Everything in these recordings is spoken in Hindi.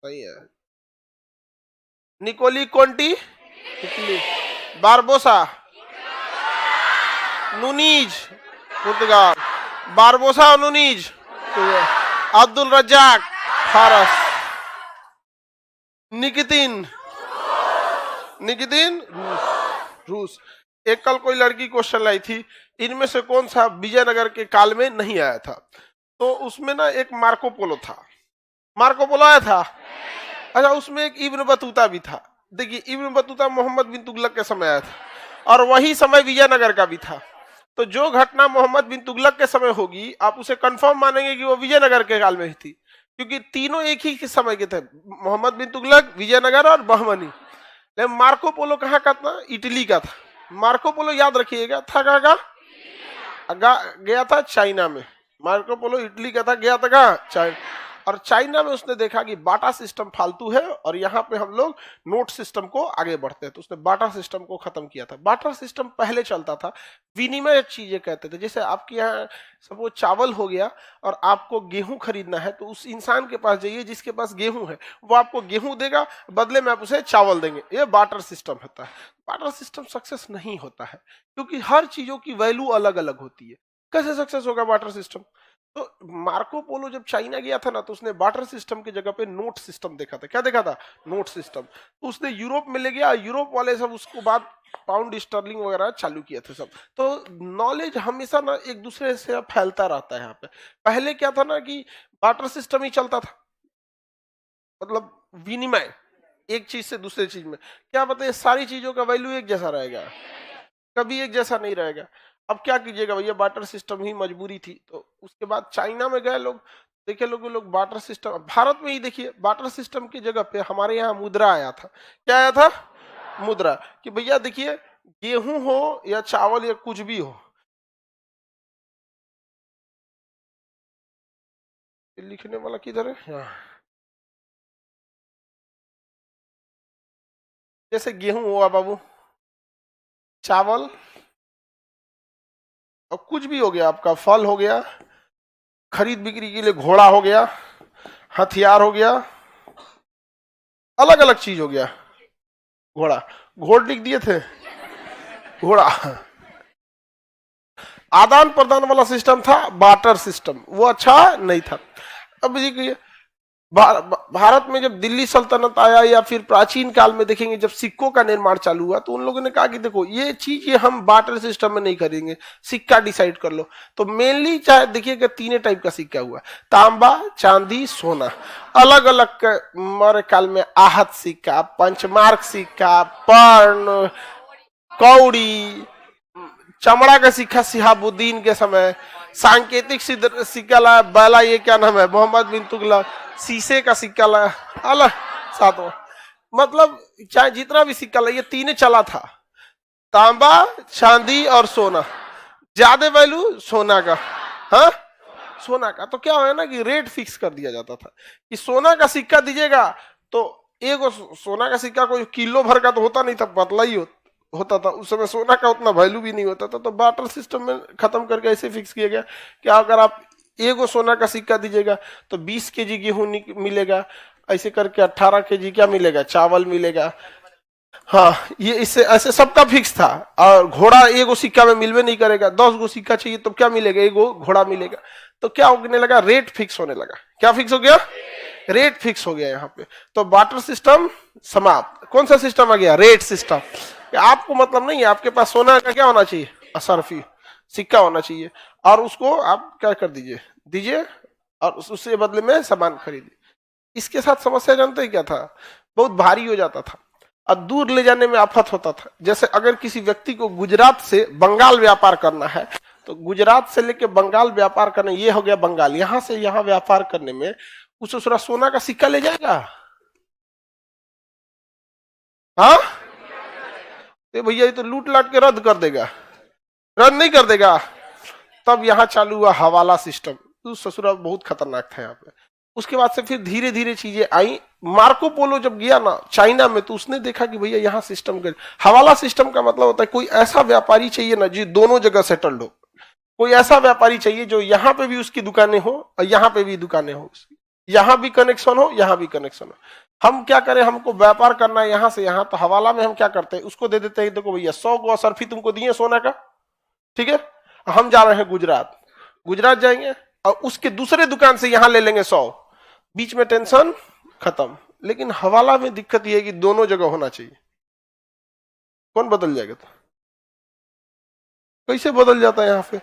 सही है। निकोली कोंटी इटली, बारबोसा नूनीज पुर्तगाल, बारबोसा नूनीज, अब्दुल रज्जाक फारस, निकितिन निकितिन रूस। एक कल कोई लड़की क्वेश्चन लाई थी, इनमें से कौन सा विजयनगर के काल में नहीं आया था? तो उसमें ना एक मार्को पोलो था। मार्को पोलो आया था? अच्छा, उसमें एक इब्न बतूता भी था। देखिए, इब्न बतूता मोहम्मद बिन तुगलक के समय आया था और वही समय विजयनगर का भी था। तो जो घटना मोहम्मद बिन तुगलक के समय होगी, आप उसे कंफर्म मानेंगे कि वो विजयनगर के काल में ही थी, क्योंकि तीनों एक ही समय के थे, मोहम्मद बिन तुगलक, विजयनगर और बहमनी। लेकिन मार्को पोलो कहाँ का था? इटली का था। मार्को पोलो याद रखिएगा, था कहाँ का? गया था चाइना में। मार्को पोलो इटली का था, गया था कहाँ? चाइना। और चाइना में उसने देखा कि बाटा सिस्टम फालतू है और यहाँ पे हम लोग नोट सिस्टम को आगे बढ़ते हैं, तो उसने बाटा सिस्टम को खत्म किया था। बाटा सिस्टम पहले चलता था, विनिमय चीजें कहते थे। जैसे आपके यहाँ सपोज चावल हो गया और आपको गेहूं खरीदना है, तो उस इंसान के पास जाइए जिसके पास गेहूं है, वो आपको गेहूं देगा, बदले में आप उसे चावल देंगे। ये बाटर सिस्टम होता है। बाटर सिस्टम सक्सेस नहीं होता है, क्योंकि हर चीजों की वैल्यू अलग अलग होती है। कैसे सक्सेस होगा बाटर सिस्टम? तो मार्को पोलो जब चाइना गया था ना, तो उसने बाटर सिस्टम की जगह पे नोट सिस्टम देखा था। क्या देखा था? Note system. तो उसने यूरोप में ले गया, यूरोप वाले सब उसको बाद पाउंड स्टर्लिंग वगैरह चालू किए थे सब। तो नॉलेज हमेशा ना एक दूसरे से फैलता रहता है। यहाँ पे पहले क्या था ना कि बाटर सिस्टम ही चलता था, मतलब विनिमय एक चीज से दूसरे चीज में। क्या बताइए, सारी चीजों का वैल्यू एक जैसा रहेगा? कभी एक जैसा नहीं रहेगा। अब क्या कीजिएगा भैया, बाटर सिस्टम ही मजबूरी थी। तो उसके बाद चाइना में गए लोग, देखिए लोग बाटर सिस्टम। भारत में ही देखिए, बाटर सिस्टम की जगह पे हमारे यहाँ मुद्रा आया था। क्या आया था? मुद्रा। कि भैया देखिए, गेहूं हो या चावल या कुछ भी हो, लिखने वाला किधर है? यहाँ। जैसे गेहूं हुआ बाबू, चावल और कुछ भी हो गया, आपका फल हो गया, खरीद बिक्री के लिए घोड़ा हो गया, हथियार हो गया, अलग अलग चीज हो गया। घोड़ा, घोड़ लिख दिए थे, घोड़ा। आदान प्रदान वाला सिस्टम था बाटर सिस्टम, वो अच्छा नहीं था। अब देखिए, भारत में जब दिल्ली सल्तनत आया या फिर प्राचीन काल में देखेंगे जब सिक्कों का निर्माण चालू हुआ, तो उन लोगों ने कहा कि देखो ये चीज ये हम बाटर सिस्टम में नहीं करेंगे, सिक्का डिसाइड कर लो। तो मेनली चाहे देखिएगा तीन टाइप का सिक्का हुआ, तांबा, चांदी, सोना। अलग अलग मौर्य काल में आहत सिक्का, पंचमार्क सिक्का, पर्ण, कौड़ी, चमड़ा का सिक्का सिहाबुद्दीन के समय, सांकेतिक सिक्का लाया बैला, ये क्या नाम है, मोहम्मद बिन तुगलक, शीशे का सिक्का लाया, अलग सातवां। मतलब चाहे जितना भी सिक्का लाइए, तीन चला था, तांबा, चांदी और सोना। ज्यादा वैल्यू सोना का। हाँ, सोना का। तो क्या है ना कि रेट फिक्स कर दिया जाता था कि सोना का सिक्का दीजिएगा, तो एक सोना का सिक्का कोई किलो भर का तो होता नहीं था, पतला ही होता था। उस समय सोना का उतना वैल्यू भी नहीं होता था। तो बाटर सिस्टम में खत्म करके ऐसे फिक्स किया गया कि अगर आप एगो सोना का सिक्का दीजिएगा तो 20 केजी गेहूं मिलेगा, ऐसे करके 18 केजी क्या मिलेगा, चावल मिलेगा। हाँ, ये इससे ऐसे सबका फिक्स था। और घोड़ा एगो सिक्का में मिलवे नहीं करेगा, 10 गो सिक्का चाहिए तो क्या मिलेगा, एगो घोड़ा मिलेगा। तो क्या होने लगा, रेट फिक्स होने लगा। क्या फिक्स हो गया? रेट फिक्स हो गया यहाँ पे। तो बाटर सिस्टम समाप्त। कौन सा सिस्टम आ गया? Rate system. आपको मतलब नहीं है, आपके पास सोना का क्या होना चाहिए, असरफी सिक्का होना चाहिए, और उसको आप क्या कर दीजिए और उससे बदले में सामान खरीदिए। इसके साथ समस्या जानते हैं क्या था? बहुत भारी हो जाता था और दूर ले जाने में आफत होता था। जैसे अगर किसी व्यक्ति को गुजरात से बंगाल व्यापार करना है, तो गुजरात से लेके बंगाल व्यापार करने, ये हो गया बंगाल, यहां से यहां व्यापार करने में उसे थोड़ा सोना का सिक्का ले जाएगा? हाँ, भैया ये तो लूट लाट के रद्द कर देगा, रद्द नहीं कर देगा। तब यहाँ चालू हुआ हवाला सिस्टम। तो ससुरा बहुत खतरनाक था यहाँ पे। उसके बाद से फिर धीरे धीरे चीजें आई। मार्को पोलो जब गया ना चाइना में, तो उसने देखा कि भैया यहाँ सिस्टम कर, हवाला सिस्टम का मतलब होता है कोई ऐसा व्यापारी चाहिए ना जो दोनों जगह सेटल्ड हो। कोई ऐसा व्यापारी चाहिए जो यहाँ पे भी उसकी दुकानें हो और यहाँ पे भी दुकानें हो। यहां भी कनेक्शन हो, यहां भी कनेक्शन हो। हम क्या करें, हमको व्यापार करना है यहां से यहां, तो हवाला में हम क्या करते हैं, उसको दे देते हैं, देखो भैया 100 गो असरफी तुमको दिए सोना का, ठीक है, हम जा रहे हैं गुजरात, गुजरात जाएंगे और उसके दूसरे दुकान से यहां ले लेंगे 100, बीच में टेंशन खत्म। लेकिन हवाला में दिक्कत यह है कि दोनों जगह होना चाहिए। कौन बदल जाएगा, तो कैसे बदल जाता है यहाँ पे,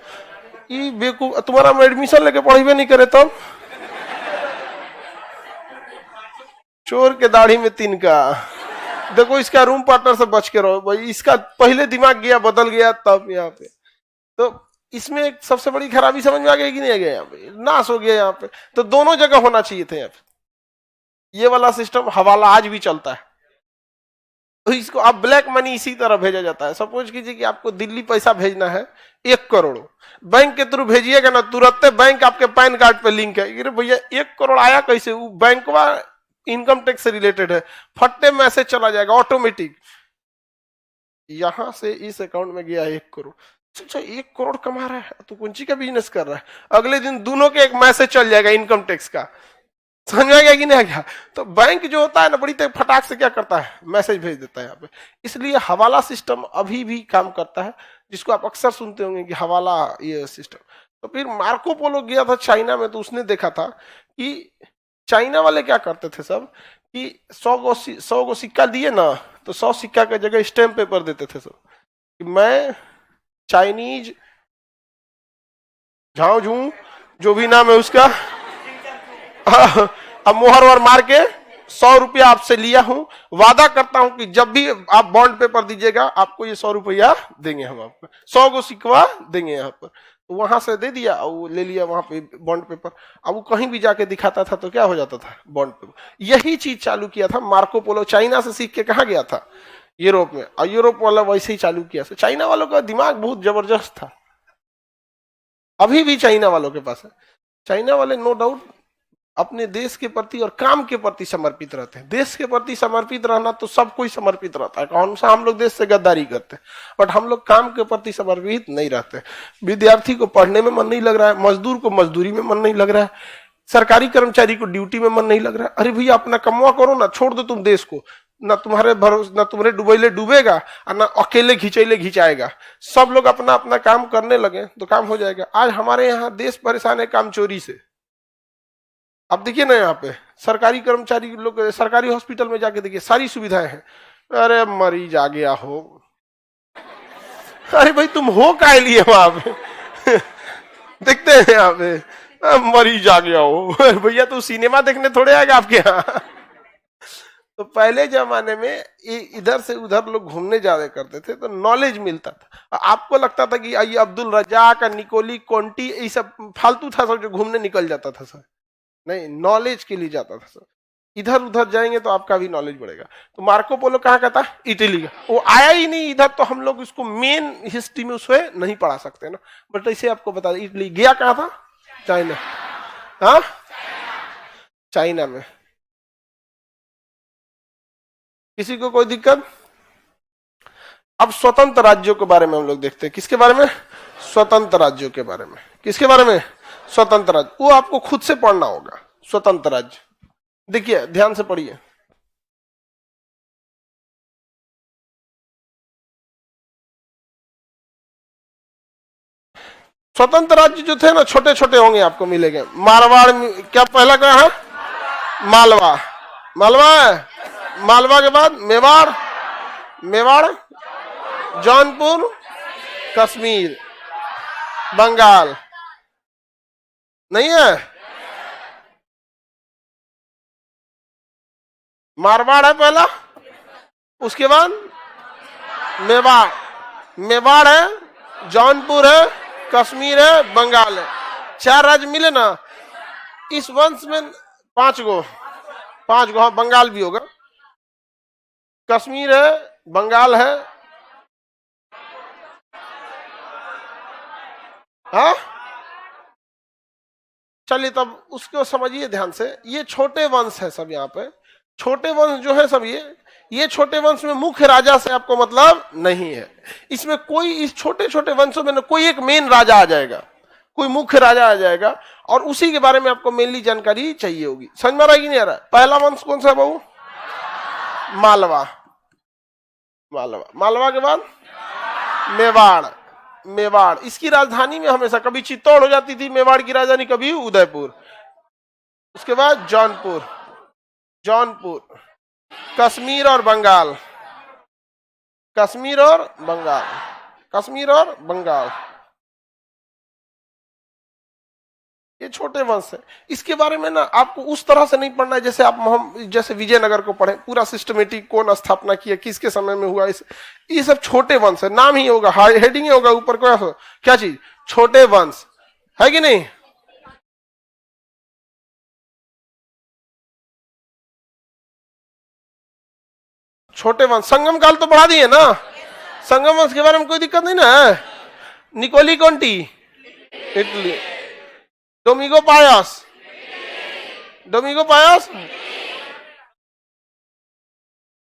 ये बेवकूफ, तुम्हारा हम एडमिशन लेके पढ़े नहीं करे तब, चोर के दाढ़ी में तिनका। देखो इसका रूम पार्टनर से बच के रहो भाई, इसका पहले दिमाग गया बदल गया तब यहाँ पे। तो इसमें एक सबसे बड़ी खराबी समझ में आ गई कि नहीं आ गया, यहाँ पे नाश हो गया यहाँ पे। तो दोनों जगह होना चाहिए थे यहाँ पे। ये वाला सिस्टम हवाला आज भी चलता है, तो इसको आप ब्लैक मनी इसी तरह भेजा जाता है। सपोज कीजिए कि आपको दिल्ली पैसा भेजना है 1 करोड़, बैंक के थ्रू भेजिएगा ना, तुरंत बैंक आपके पैन कार्ड पे लिंक है, भैया 1 करोड़ आया कैसे, वो बैंकवा इनकम टैक्स से रिलेटेड है, फट्टे मैसेज चला जाएगा ऑटोमेटिक, यहां से इस अकाउंट में गया 1 करोड़। अच्छा 1 करोड़ कमा रहा है तो कौन सी का बिजनेस कर रहा है, अगले दिन दोनों के एक मैसेज चल जाएगा इनकम टैक्स का। समझ में आ गया कि नहीं आ गया। तो बैंक जो होता है ना, बड़ी फटाक से क्या करता है, मैसेज भेज देता है यहाँ पे। इसलिए हवाला सिस्टम अभी भी काम करता है, जिसको आप अक्सर सुनते होंगे कि हवाला ये सिस्टम। तो फिर मार्को पोलो गया था चाइना में, तो उसने देखा था कि चाइना वाले क्या करते थे सब, कि 100 गो सिक्का दिए ना, तो 100 सिक्का की जगह स्टैम्प पेपर देते थे सब, कि मैं चाइनीज झाओ झू जो भी नाम है उसका, अब मोहर और मार के 100 रुपया आपसे लिया हूं, वादा करता हूं कि जब भी आप बॉन्ड पेपर दीजिएगा आपको ये 100 रुपया देंगे, हम आपको 100 को सिक्का देंगे यहाँ पर। तो वहां से दे दिया और वो ले लिया वहां पे बॉन्ड पेपर। अब वो कहीं भी जाके दिखाता था तो क्या हो जाता था, बॉन्ड पेपर। यही चीज चालू किया था मार्को पोलो, चाइना से सीख के कहा गया था, यूरोप में, और यूरोप वाला वैसे ही चालू किया। चाइना वालों का दिमाग बहुत जबरदस्त था, अभी भी चाइना वालों के पास है। चाइना वाले नो डाउट अपने देश के प्रति और काम के प्रति समर्पित रहते हैं। देश के प्रति समर्पित रहना तो सब कोई समर्पित रहता है, कौन सा हम लोग देश से गद्दारी करते हैं, बट हम लोग काम के प्रति समर्पित नहीं रहते। विद्यार्थी को पढ़ने में मन नहीं लग रहा है, मजदूर को मजदूरी में मन नहीं लग रहा है, सरकारी कर्मचारी को ड्यूटी में मन नहीं लग रहा है। अरे भैया अपना कमवा करो ना, छोड़ दो तुम देश को, ना तुम्हारे भरोसे, ना तुम्हारे डुबैले डूबेगा और ना अकेले घिंचैले घिंचाएगा। सब लोग अपना अपना काम करने लगे तो काम हो जाएगा। आज हमारे यहाँ देश परेशान है काम चोरी से। अब देखिए ना, यहाँ पे सरकारी कर्मचारी लोग सरकारी हॉस्पिटल में जाके देखिए, सारी सुविधाएं हैं, अरे मरीज आ गया हो, अरे भाई तुम हो काय लिए वहां पे देखते हैं यहाँ पे मरीज आ गया हो, भैया तो सिनेमा देखने थोड़े आएगा आपके यहाँ। तो पहले जमाने में इधर से उधर लोग घूमने जाया करते थे तो नॉलेज मिलता था। आपको लगता था कि ये अब्दुल रजाक, निकोली कोंटी, ये सब फालतू था सब जो घूमने निकल जाता था सर, नहीं, नॉलेज के लिए जाता था सर। इधर उधर जाएंगे तो आपका भी नॉलेज बढ़ेगा। तो मार्को पोलो कहाँ का था, इटली का, वो आया ही नहीं इधर, तो हम लोग इसको मेन हिस्ट्री में उसे नहीं पढ़ा सकते ना, बट ऐसे आपको बता दें इटली गया कहाँ था, चाइना, हाँ चाइना में। किसी को कोई दिक्कत? अब स्वतंत्र राज्यों के बारे में हम लोग देखते हैं, किसके बारे में, स्वतंत्र राज्यों के बारे में। किसके बारे में, स्वतंत्र राज्य, वो आपको खुद से पढ़ना होगा। स्वतंत्र राज्य देखिए, ध्यान से पढ़िए। स्वतंत्र राज्य जो थे ना, छोटे छोटे होंगे, आपको मिलेंगे। मारवाड़, क्या पहला क्या है, मालवा, मालवा है, मालवा के बाद मेवाड़, मेवाड़, जौनपुर, कश्मीर, बंगाल, नहीं है, मारवाड़ है पहला, उसके बाद मेवाड़, मेवाड़ है, जौनपुर है, कश्मीर है, बंगाल है। 4 राज्य मिले ना। इस वंश में 5 गो, 5 गो, हाँ बंगाल भी होगा, कश्मीर है, बंगाल है, हाँ चलिए तब उसको समझिए ध्यान से। ये छोटे वंश है सब, यहाँ पे छोटे वंश जो है सब, ये छोटे वंश में मुख्य राजा से आपको मतलब नहीं है। इसमें कोई, इस छोटे छोटे वंशों में ना कोई एक मेन राजा आ जाएगा, कोई मुख्य राजा आ जाएगा और उसी के बारे में आपको मेनली जानकारी चाहिए होगी। समझ में आ रहा है कि नहीं आ रहा? पहला वंश कौन सा बाबू? मालवा। मालवा, मालवा के बाद मेवाड़। मेवाड़, इसकी राजधानी में हमेशा कभी चित्तौड़ हो जाती थी मेवाड़ की राजधानी, कभी उदयपुर। उसके बाद जौनपुर। जौनपुर, कश्मीर और बंगाल। कश्मीर और बंगाल। कश्मीर और बंगाल, ये छोटे वंश है। इसके बारे में ना आपको उस तरह से नहीं पढ़ना है जैसे आप जैसे विजयनगर को पढ़े, पूरा सिस्टमेटिक कौन स्थापना किया, किसके समय में हुआ, ये सब छोटे वंश है। नाम ही होगा, हेडिंग ही होगा ऊपर, क्या चीज? छोटे वंश, है कि नहीं? छोटे वंश। संगम काल तो पढ़ा दिए ना, संगम वंश के बारे में कोई दिक्कत नहीं ना है। निकोली कॉन्टी, इटली। डोमिगो पायस, डोमिगो पायस,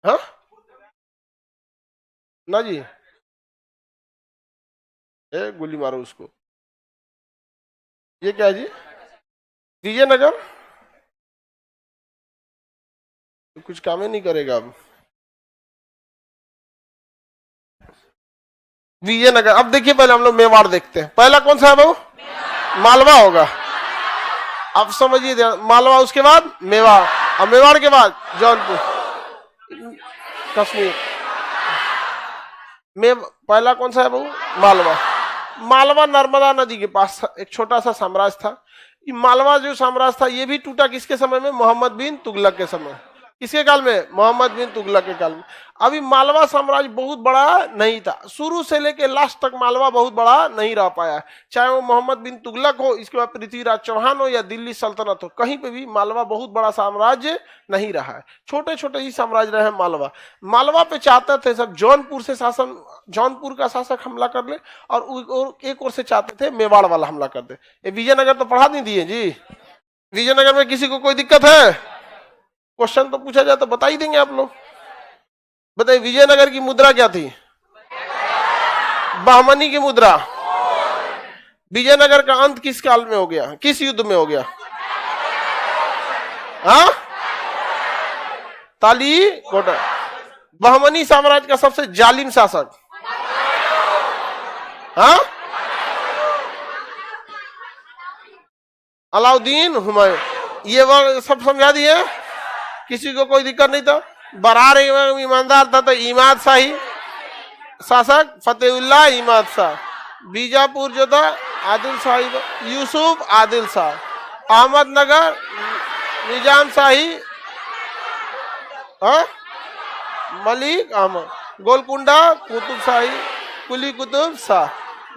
हाँ ना जी, गोली मारो उसको। ये क्या है जी? विजयनगर कुछ काम ही नहीं करेगा अब। विजयनगर। अब देखिए, पहले हम लोग मेवाड़ देखते हैं। पहला कौन सा है बाबू? मालवा होगा। अब समझिए, मालवा, उसके बाद मेवाड़, और मेवाड़ के बाद जौनपुर, कश्मीर। पहला कौन सा है बाबू? मालवा। मालवा नर्मदा नदी के पास एक छोटा सा साम्राज्य था। ये मालवा जो साम्राज्य था, ये भी टूटा किसके समय में? मोहम्मद बिन तुगलक के समय। किसके काल में? मोहम्मद बिन तुगलक के काल में। अभी मालवा साम्राज्य बहुत बड़ा नहीं था, शुरू से लेकर लास्ट तक मालवा बहुत बड़ा नहीं रह पाया। चाहे वो मोहम्मद बिन तुगलक हो, इसके बाद पृथ्वीराज चौहान हो, या दिल्ली सल्तनत हो, कहीं पे भी मालवा बहुत बड़ा साम्राज्य नहीं रहा है। छोटे छोटे ही साम्राज्य रहे मालवा। मालवा पे चाहते थे सब जौनपुर से शासन, जौनपुर का शासक हमला कर ले, और एक ओर से चाहते थे मेवाड़ वाला हमला कर दे। ये विजयनगर तो पढ़ा नहीं दिए जी। विजयनगर में किसी को कोई दिक्कत है? क्वेश्चन तो पूछा जाए तो बता ही देंगे आप लोग। बताइए, विजयनगर की मुद्रा क्या थी? बहमनी की मुद्रा। विजयनगर का अंत किस काल में हो गया, किस युद्ध में हो गया? हाँ, ताली कोटा। बहमनी साम्राज्य का सबसे जालिम शासक, हाँ, अलाउद्दीन हुमायूं। ये वर्ड सब समझा दिए, किसी को कोई दिक्कत नहीं था। बरार ईमानदार था तो इमाद शाही शासक फतेहुल्लाह इमाद शाह। बीजापुर जो था आदिल शाही, यूसुफ आदिल शाह। अहमदनगर निजाम शाही, मलिक अहमद। गोलकुंडा कुतुब शाही, कुली कुतुब शाह।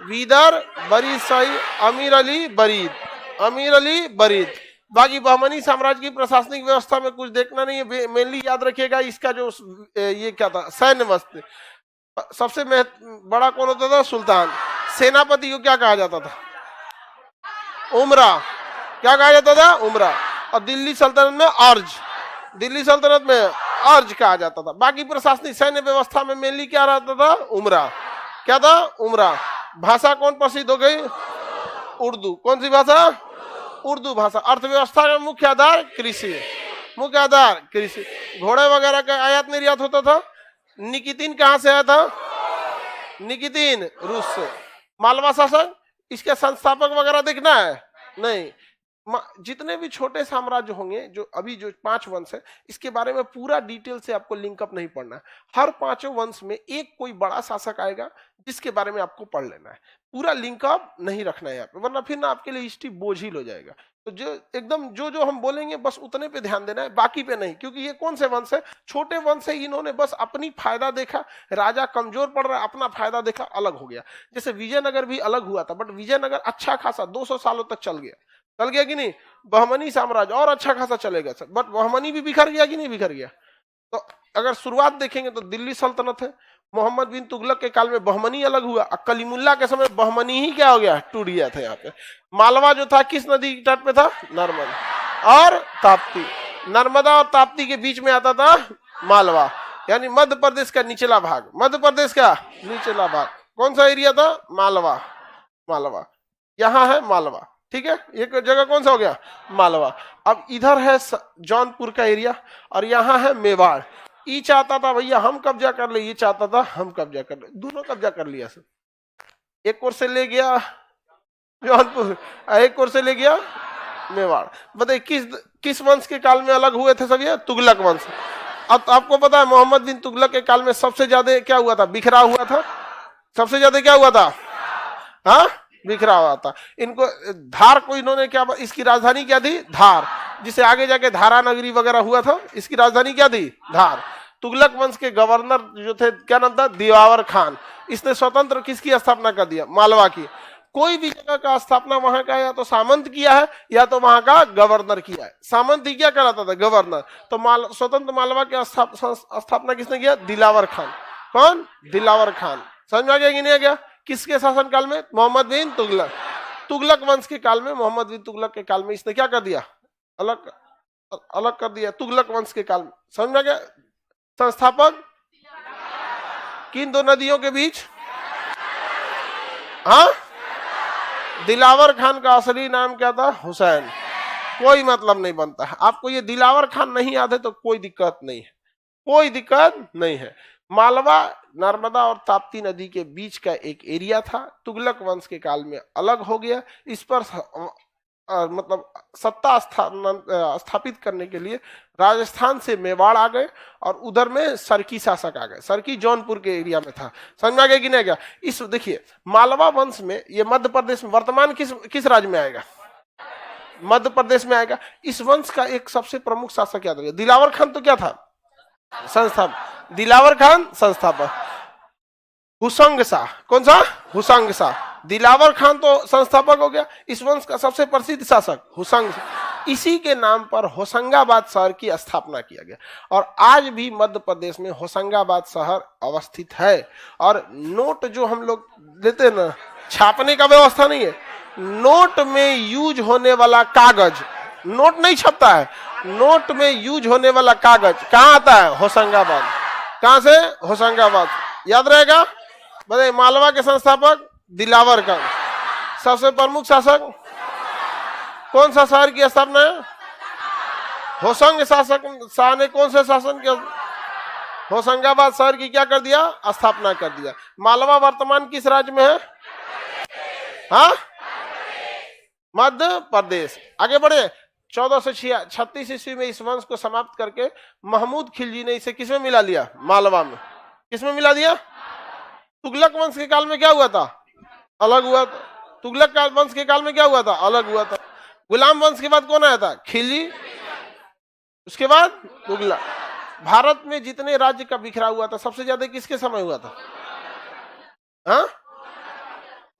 बीदर बरीद शाही, अमीर अली बरीद, अमीर अली बरीद। बाकी बहमनी साम्राज्य की प्रशासनिक व्यवस्था में कुछ देखना नहीं है। मेनली याद रखिएगा इसका जो ये क्या था, सैन्य वस्त्र। सबसे बड़ा कौन होता था? सुल्तान। सेनापति को क्या कहा जाता था? उमरा। क्या कहा जाता था? उमरा। और दिल्ली सल्तनत में अर्ज, दिल्ली सल्तनत में अर्ज कहा जाता था। बाकी प्रशासनिक सैन्य व्यवस्था में मेनली क्या रहता था? उमरा। क्या था? उमरा। भाषा कौन प्रसिद्ध हो गई? उर्दू। कौन सी भाषा? उर्दू भाषा। अर्थव्यवस्था का मुख्य आधार कृषि, मुख्य आधार कृषि। घोड़े वगैरह का आयात निर्यात होता था। निकितिन कहां से आया था? निकितिन रूस से। मालवा शासक, इसके संस्थापक वगैरह देखना है नहीं। जितने भी छोटे साम्राज्य होंगे, जो अभी जो 5 वंश है, इसके बारे में पूरा डिटेल से आपको लिंकअप नहीं पढ़ना है। हर 5 वंश में एक कोई बड़ा शासक आएगा जिसके बारे में आपको पढ़ लेना है। पूरा लिंकअप नहीं रखना है यहाँ पे, वरना फिर ना आपके लिए हिस्ट्री बोझिल हो जाएगा। तो जो एकदम जो हम बोलेंगे बस उतने पे ध्यान देना है, बाकी पे नहीं। क्योंकि ये कौन से वंश है? छोटे वंश है। इन्होंने बस अपनी फायदा देखा, राजा कमजोर पड़ रहा है, अपना फायदा देखा, अलग हो गया। जैसे विजयनगर भी अलग हुआ था, बट विजयनगर अच्छा खासा 200 सालों तक चल गया कि नहीं? बहमनी साम्राज्य और अच्छा खासा चलेगा सर, बट बहमनी भी बिखर गया कि नहीं बिखर गया? तो अगर शुरुआत देखेंगे तो दिल्ली सल्तनत है, मोहम्मद बिन तुगलक के काल में बहमनी अलग हुआ, कलीमुल्ला के समय बहमनी ही क्या हो गया? टूट गया था। यहाँ पे मालवा जो था किस नदी के तट पे था? नर्मदा और ताप्ती। नर्मदा और ताप्ती के बीच में आता था मालवा, यानी मध्य प्रदेश का निचला भाग। मध्य प्रदेश का निचला भाग कौन सा एरिया था? मालवा। मालवा यहाँ है मालवा, ठीक है, एक जगह कौन सा हो गया, मालवा। अब इधर है जौनपुर का एरिया और यहाँ है मेवाड़। ये चाहता था भैया हम कब्जा कर ले, ये चाहता था हम कब्जा कर ले, दोनों कब्जा कर लिया सर। एक ओर से ले गया जौनपुर, एक ओर से ले गया मेवाड़। बताइए किस वंश के काल में अलग हुए थे सब ये, तुगलक वंश। अब आपको पता है मोहम्मद बिन तुगलक के काल में सबसे ज्यादा क्या हुआ था, बिखरा हुआ था, सबसे ज्यादा क्या हुआ था, हाँ बिखरा हुआ था। इनको धार को इन्होंने क्या, इसकी राजधानी क्या थी, धार, जिसे आगे जाके धारा नगरी वगैरह हुआ था, इसकी राजधानी क्या थी, धार। तुगलक वंश के गवर्नर जो थे क्या नाम था, दिलावर खान। इसने स्वतंत्र किसकी स्थापना कर दिया, मालवा की। कोई भी जगह का स्थापना वहां का या तो सामंत किया है या तो वहां का गवर्नर किया है। सामंत ही क्या कहलाता था, गवर्नर। तो स्वतंत्र मालवा की स्थापना किसने किया, दिलावर खान। कौन, दिलावर खान। समझ में आ गया कि नहीं आ गया, किसके शासन काल में, मोहम्मद बिन तुगलक। तुगलक वंश के काल में, मोहम्मद बिन तुगलक के काल में इसने क्या कर दिया, अलग कर दिया। तुगलक वंश के काल में, समझ में आ गया। संस्थापक किन दो नदियों के बीच, हाँ, दिलावर खान का असली नाम क्या था, हुसैन। कोई मतलब नहीं बनता है, आपको ये दिलावर खान नहीं याद है तो कोई दिक्कत नहीं है, कोई दिक्कत नहीं है। मालवा नर्मदा और ताप्ती नदी के बीच का एक एरिया था, तुगलक वंश के काल में अलग हो गया। इस पर मतलब सत्ता स्थापित करने के लिए राजस्थान से मेवाड़ आ गए और उधर में सरकी शासक आ गए। सरकी जौनपुर के एरिया में था, समझ में आ गया कि नहीं गया। इस देखिए मालवा वंश में, ये मध्य प्रदेश में, वर्तमान किस राज्य में आएगा, मध्य प्रदेश में आएगा। इस वंश का एक सबसे प्रमुख शासक याद रखिए, दिलावर खान तो क्या था, संस्थापक। दिलावर खान संस्थापक, हुसंग शाह, कौन सा, हुसंग शाह। दिलावर खान तो संस्थापक हो गया। इस वंश का सबसे प्रसिद्ध शासक हुसंग, इसी के नाम पर होशंगाबाद शहर की स्थापना किया गया और आज भी मध्य प्रदेश में होशंगाबाद शहर अवस्थित है। और नोट जो हम लोग लेते हैं ना, छापने का व्यवस्था नहीं है, नोट में यूज होने वाला कागज, नोट नहीं छपता है, नोट में यूज होने वाला कागज कहाँ आता है, होशंगाबाद। कहां से, होशंगाबाद। याद रहेगा। बताइए मालवा के संस्थापक दिलावर खान, सबसे प्रमुख शासक कौन सा शहर की स्थापना है, होशंग शासक शाह ने कौन से शासन के, होशंगाबाद शहर की क्या कर दिया, स्थापना कर दिया। मालवा वर्तमान किस राज्य में है, हाँ, मध्य प्रदेश। आगे बढ़े। 1436 ईस्वी में इस वंश को समाप्त करके महमूद खिलजी ने इसे किसमें मिला लिया, मालवा में। किसमें मिला दिया, तुगलक वंश के काल में क्या हुआ था, अलग हुआ था। तुगलक वंश के काल में क्या हुआ था, अलग हुआ था। गुलाम वंश के बाद कौन आया था, खिलजी, उसके बाद तुगलक। भारत में जितने राज्य का बिखरा हुआ था सबसे ज्यादा किसके समय हुआ था, हाँ,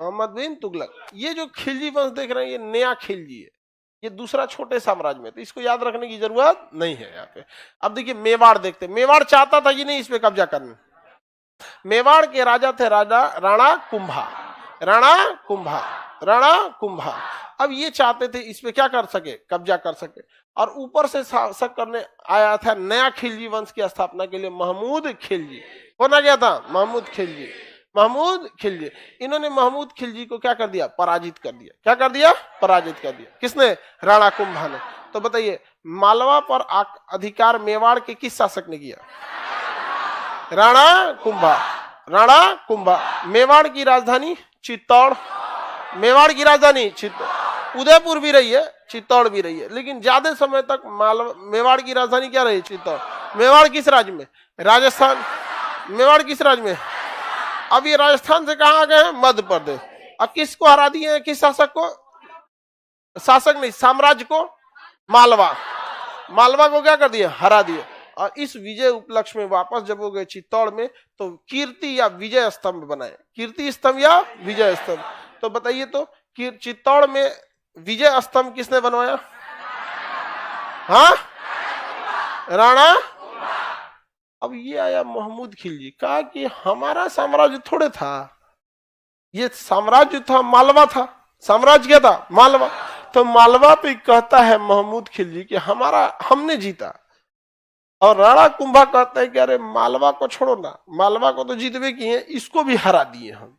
मोहम्मद बिन तुगलक। ये जो खिलजी वंश देख रहे हैं ये नया खिलजी है, ये दूसरा छोटे साम्राज्य में, तो इसको याद रखने की जरूरत नहीं है यहाँ पे। अब देखिए मेवाड़ देखते, मेवाड़ चाहता था कि नहीं इस पे कब्जा करना। मेवाड़ के राजा थे राणा कुंभा, राणा कुंभा। अब ये चाहते थे इस पे क्या कर सके, कब्जा कर सके। और ऊपर से शासक करने आया था नया खिलजी वंश की स्थापना के लिए महमूद खिलजी। कौन आ गया था, महमूद खिलजी। इन्होंने महमूद खिलजी को क्या कर दिया, पराजित कर दिया। क्या कर दिया, पराजित कर दिया। किसने, राणा कुंभा ने। तो बताइए मालवा पर अधिकार मेवाड़ के किस शासक ने किया, राणा कुंभा। मेवाड़ की राजधानी चित्तौड़, मेवाड़ की राजधानी चित्तौड़, उदयपुर भी रही है, चित्तौड़ भी रही है, लेकिन ज्यादा समय तक मेवाड़ की राजधानी क्या रही, चित्तौड़। मेवाड़ किस राज्य में, राजस्थान। मेवाड़ किस राज्य में, अब ये राजस्थान से कहां आ गए हैं, मध्य प्रदेश। अब किसको हरा दिए हैं, किस शासक को, शासक नहीं, साम्राज्य को, मालवा को क्या कर दिया, हरा दिया। और इस विजय उपलक्ष्य में वापस जब वो गए चित्तौड़ में तो कीर्ति या विजय स्तंभ बनाए, कीर्ति स्तंभ या विजय स्तंभ। तो बताइए तो चित्तौड़ में विजय स्तंभ किसने बनवाया, हाँ, राणा। अब ये आया महमूद खिलजी, कहा कि हमारा साम्राज्य थोड़े था, ये साम्राज्य था, मालवा था, साम्राज्य क्या था, मालवा। तो मालवा पे कहता है महमूद खिलजी कि हमने जीता। और राणा कुंभा कहता है कि अरे मालवा को छोड़ो ना, मालवा को तो जीतवे किए, इसको भी हरा दिए हम।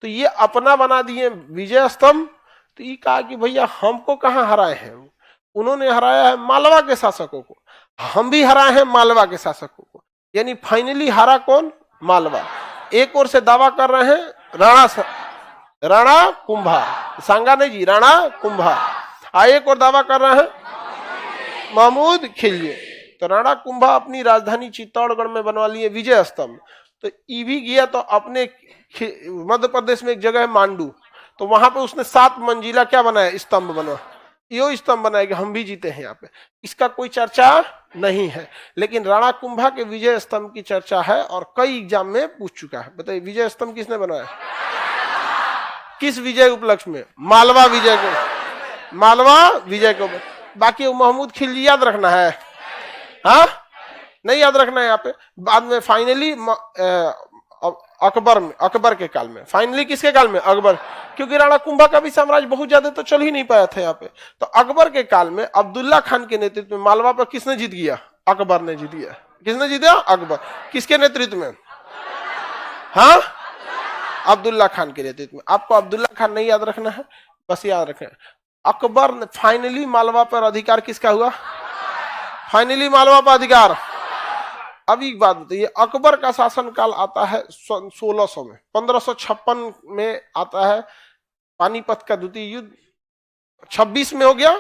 तो ये अपना बना दिए विजय स्तंभ तो ये कहा कि भैया हमको कहाँ हराए हैं, उन्होंने हराया है मालवा के शासकों को, हम भी हराए हैं मालवा के शासकों को, यानी फाइनली हारा कौन, मालवा। एक ओर से दावा कर रहे हैं राणा कुंभा, सांगा नहीं जी, राणा कुंभा। एक और दावा कर रहे हैं महमूद खिलजी। तो राणा कुंभा अपनी राजधानी चित्तौड़गढ़ में बनवा लिए विजय स्तंभ। तो ई भी गया तो अपने मध्य प्रदेश में एक जगह है मांडू, तो वहां पे उसने 7 मंजिला क्या बनाया, स्तंभ बना, यो स्तंभ बनाया कि हम भी जीते हैं यहाँ पे। इसका कोई चर्चा नहीं है, लेकिन राणा कुंभा के विजय स्तंभ की चर्चा है और कई एग्जाम में पूछ चुका है। बताइए विजय स्तंभ किसने बनाया, किस विजय उपलक्ष्य में, मालवा विजय को, मालवा विजय को। बाकी वो महमूद खिलजी याद रखना है, हाँ नहीं याद रखना है यहाँ पे। बाद में फाइनली अकबर में, अकबर के काल में, फाइनली किसके काल में, अकबर, क्योंकि राणा कुंभा का भी साम्राज्य बहुत ज्यादा तो चल ही नहीं पाया था यहाँ पे। तो अकबर के काल में अब्दुल्ला खान के नेतृत्व में मालवा पर किसने जीत गया, अकबर ने जीत गया। किसने जीता, अकबर। किसके नेतृत्व में, हाँ अब्दुल्ला खान के नेतृत्व में। आपको अब्दुल्ला खान नहीं याद रखना है, बस याद रखें अकबर ने फाइनली मालवा पर अधिकार किसका हुआ, फाइनली मालवा पर अधिकार। अब एक बात बताइए, अकबर का शासनकाल आता है 1600 में, 1556 में आता है पानीपत का द्वितीय युद्ध, 26 में हो गया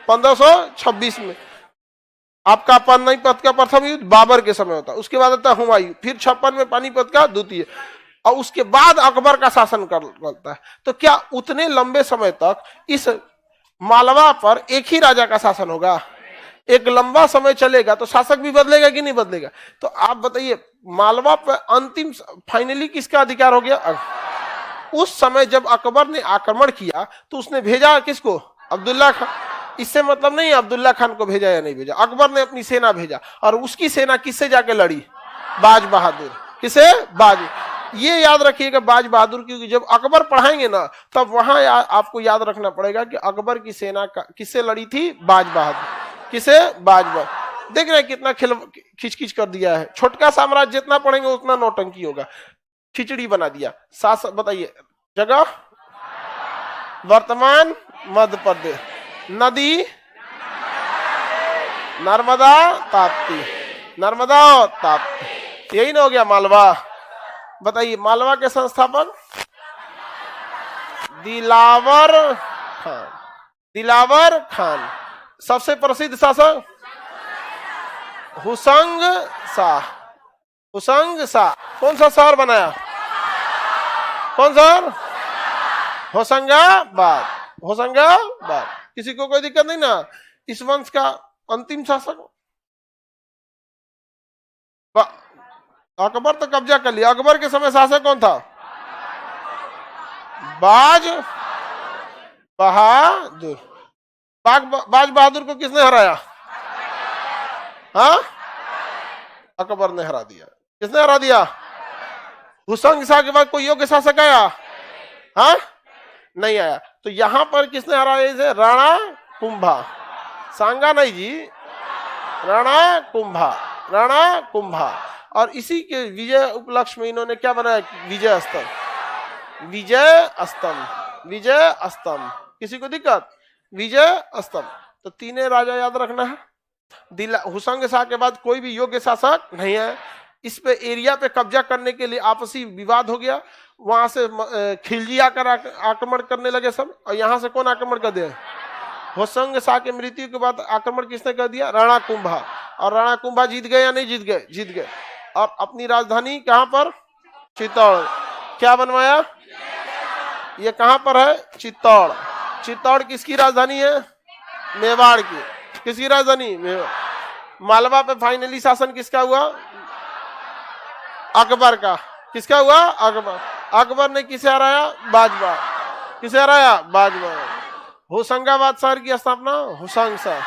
1526 में आपका पानीपत का प्रथम युद्ध बाबर के समय होता है, उसके बाद आता है हुमायूं, फिर 56 में पानीपत का द्वितीय, और उसके बाद अकबर का शासन करता है। तो क्या उतने लंबे समय तक इस मालवा पर एक ही राजा का शासन होगा, एक लंबा समय चलेगा तो शासक भी बदलेगा कि नहीं बदलेगा। तो आप बताइए मालवा पर अंतिम फाइनली किसका अधिकार हो गया। उस समय जब अकबर ने आक्रमण किया तो उसने भेजा किसको, अब्दुल्ला खान। इससे मतलब नहीं अब्दुल्ला खान को भेजा या नहीं भेजा, अकबर ने अपनी सेना भेजा, और उसकी सेना किससे जाके लड़ी, बाज बहादुर। किसे, बाज। ये याद रखिएगा बाज बहादुर, क्योंकि जब अकबर पढ़ाएंगे ना तब वहां आपको याद रखना पड़ेगा कि अकबर की सेना किससे लड़ी थी, बाज बहादुर। किसे, बाज बहादुर। देख रहे हैं कितना खिचखिच कर दिया है। छोटका साम्राज्य जितना पढ़ेंगे उतना नौटंकी होगा, खिचड़ी बना दिया। बताइए जगह, वर्तमान मध्य प्रदेश, नदी नर्मदा ताप्ती, नर्मदा और ताप्ती, यही ना हो गया मालवा। बताइए मालवा के संस्थापक दिलावर खान, दिलावर खान। सबसे प्रसिद्ध शासक हुसंग शाह, हुसंग शाह। कौन सा शहर बनाया, कौन शहर, होशंगाबाद, होशंगाबाद। किसी को कोई दिक्कत नहीं ना। इस वंश का अंतिम शासक अकबर तो कब्जा कर लिया। अकबर के समय शासक कौन था, बाज बहादुर। बाज बहादुर को किसने हराया, हाँ अकबर ने हरा दिया। किसने हरा दिया, हुसंग शाह के बाद कोई योग्य शासक आया, हाँ नहीं आया। तो यहां पर किसने हराया इसे, राणा कुंभा, सांगा नहीं जी, राणा कुंभा, राणा कुंभा। और इसी के विजय उपलक्ष्य में इन्होंने क्या बनाया, विजय स्तंभ, विजय स्तंभ, विजय स्तंभ। किसी को दिक्कत, विजय स्तंभ। तो तीनों राजा याद रखना है। हुसंग शाह के बाद कोई भी योग्य शासक नहीं है। इस पे एरिया पे कब्जा करने के लिए आपसी विवाद हो गया, वहां से खिलजी आकर आक्रमण करने लगे सब। और यहाँ से कौन आक्रमण कर दिया, हुसंग शाह की मृत्यु के बाद आक्रमण किसने कर दिया, राणा कुंभा। और राणा कुंभा जीत गए या नहीं जीत गए, जीत गए। और अपनी राजधानी कहां पर, चित्तौड़। क्या बनवाया, ये कहां पर है, चित्तौड़। चित्तौड़ किसकी राजधानी है, मेवाड़ की। किसकी राजधानी, मेवाड़। मालवा पे फाइनली शासन किसका हुआ, अकबर का। किसका हुआ, अकबर। अकबर ने किसे हराया, बाजवा। किसे हराया, बाजवा। होशंगाबाद शहर की स्थापना हुसंग शाह,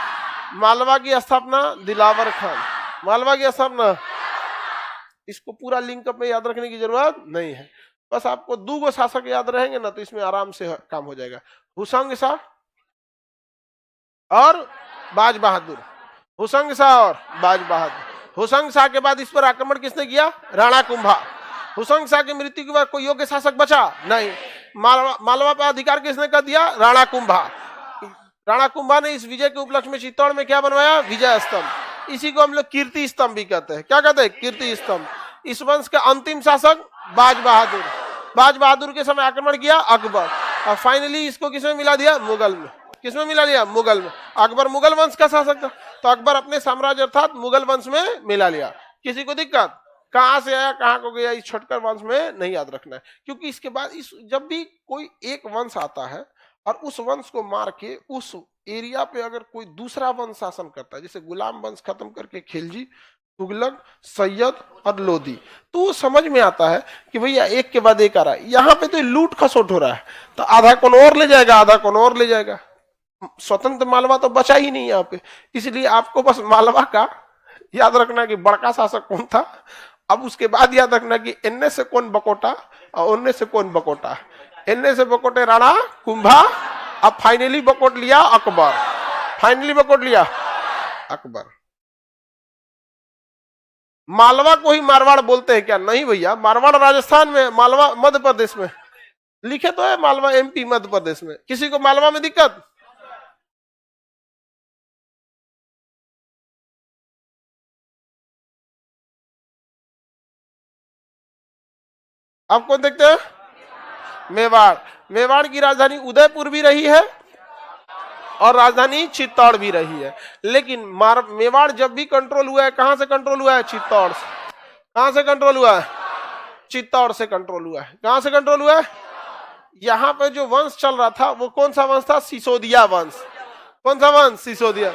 मालवा की स्थापना दिलावर खान, मालवा की स्थापना। इसको पूरा लिंकअप में याद रखने की जरूरत नहीं है, बस आपको 2 शासक याद रहेंगे ना तो इसमें आराम से काम हो जाएगा। हुसंग शाह और बाज बहादुर, हुसंग शाह और बाज बहादुर। हुसंग शाह के बाद इस पर आक्रमण किसने किया, राणा कुंभा। हुसंग शाह की मृत्यु के बाद कोई योग्य शासक बचा नहीं। मालवा मालवा पर अधिकार किसने कर दिया? राणा कुंभा। राणा कुंभा ने इस विजय के उपलक्ष्य में चित्तौड़ में क्या बनवाया? विजय स्तंभ। इसी को हम लोग कीर्ति स्तंभ भी कहते हैं। क्या कहते हैं? कीर्ति स्तंभ। इस वंश के अंतिम शासक बाज बहादुर। बाज बहादुर के समय आक्रमण किया अकबर, और फाइनली इसको किसमें मिला दिया? मुगल में। किसमें मिला लिया? मुगल में। अकबर मुगल वंश का शासक था, तो अकबर अपने साम्राज्य अर्थात मुगल वंश में मिला लिया। किसी को दिक्कत? कहां से आया कहां को गया, इस छोटकर वंश में नहीं याद रखना है, क्योंकि इसके बाद इस जब भी कोई एक वंश आता है और उस वंश को मार के उस एरिया पे अगर कोई दूसरा वंश शासन करता है, जैसे गुलाम वंश खत्म करके खिलजी, तुगलक, सैयद और लोदी, तो समझ में आता है कि भैया एक के बाद एक आ रहा है। यहाँ पे तो लूट खसोट हो रहा है, तो आधा कौन और ले जाएगा, आधा कौन और ले जाएगा। स्वतंत्र मालवा तो बचा ही नहीं यहाँ पे, इसलिए आपको बस मालवा का याद रखना कि बड़का शासक कौन था। अब उसके बाद याद रखना कि इनने से कौन बकोटा और उनने से कौन बकोटा। इनने से बकोटे राणा कुंभा, अब फाइनली बकोट लिया अकबर। फाइनली बकोट लिया अकबर। मालवा को ही मारवाड़ बोलते हैं क्या? नहीं भैया, मारवाड़ राजस्थान में, मालवा मध्य प्रदेश में। लिखे तो है मालवा एमपी मध्य प्रदेश में। किसी को मालवा में दिक्कत? आपको देखते हैं मेवाड़। मेवाड़ की राजधानी उदयपुर भी रही है और राजधानी चित्तौड़ भी रही है, लेकिन मेवाड़ जब भी कंट्रोल हुआ है, कहां से कंट्रोल हुआ है? चित्तौड़ से। कहां से कंट्रोल हुआ है? चित्तौड़ से कंट्रोल हुआ है। कहां से कंट्रोल हुआ है? यहाँ पे जो वंश चल रहा था वो कौन सा वंश था? सिसोदिया वंश। कौन सा वंश? सिसोदिया।